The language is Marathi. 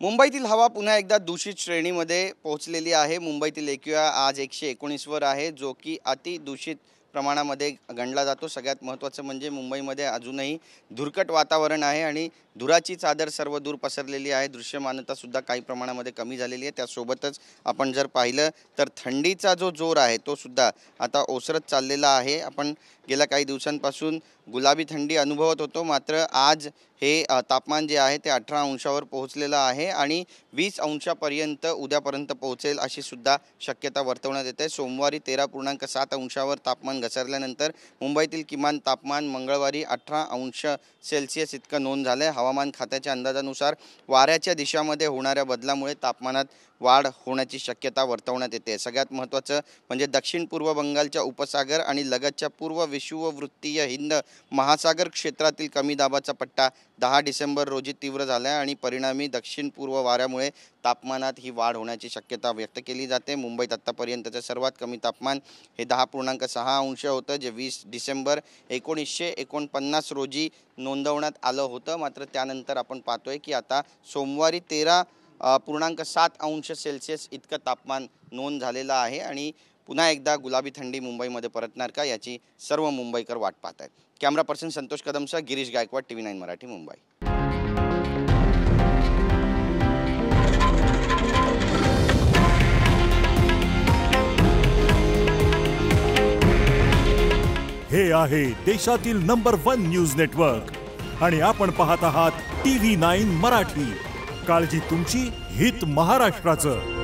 मुंबईतील हवा पुन्हा एकदा दूषित श्रेणीमध्ये पोहोचलेली आहे। मुंबईतील एकूया आज 119 वर आहे, जो की अति दूषित प्रमाणामध्ये गणला जातो। सगळ्यात महत्त्वाचं म्हणजे मुंबईमध्ये अजूनही धुरकट वातावरण आहे आणि धुराची चादर सर्व दूर पसरलेली आहे। दृश्यमानता सुद्धा काही प्रमाणामध्ये कमी झालेली आहे। त्यासोबतच आपण जर पाहिलं तर थंडीचा जो जोर आहे तो सुद्धा आता ओसरत चाललेला आहे। आपण गेल्या काही दिवसांपासून गुलाबी थंडी अनुभवत होतो, मात्र आज हे तापमान जे आहे ते 18 अंशावर पोहोचलेलं आहे आणि 20 अंशापर्यंत उद्यापर्यंत पोहोचेल अशी सुद्धा शक्यता वर्तवण्यात येते। सोमवारी 13.7 अंशावर तापमान घसरल्यानंतर मुंबईतील किमान तापमान मंगळवारी 18 अंश सेल्सिअस इतकं नोंद झाले। हवामान खात्याच्या अंदाजानुसार वाऱ्याच्या दिशामध्ये होणाऱ्या बदलामुळे तापमानात वाढ होण्याची शक्यता वर्तवण्यात येते। सगळ्यात महत्त्वाचं म्हणजे दक्षिण पूर्व बंगालच्या उपसागर आणि लगतच्या पूर्व विषुववृत्तीय हिंद महासागर क्षेत्रातील कमी दाबाचा पट्टा 10 डिसेंबर रोजी तीव्र झाला आणि परिणामी दक्षिण पूर्व वाऱ्यामुळे तापमानात ही वाढ होण्याची शक्यता व्यक्त केली जाते। मुंबईत आतापर्यंतचे सर्वात कमी तापमान हे 10.6 अंश होतं, जे 20 डिसेंबर 1949 रोजी नोंदवण्यात आलं होतं। मात्र त्यानंतर आपण पाहतोय की आता सोमवारी 13.7 अंश सेल्सिअस इतकं तापमान नोंद झालेलं आहे आणि पुन्हा एकदा गुलाबी थंडी मुंबईमध्ये परतणार का याची सर्व मुंबईकर वाट पाहत आहेत। कॅमेरा पर्सन संतोष कदमसह गिरीश गायकवाड, TV9 मराठी, मुंबई। हे आहे देशातील नंबर 1 न्यूज नेटवर्क आणि आपण पाहत आहात TV9 मराठी। काळजी तुमची, हित महाराष्ट्राचं।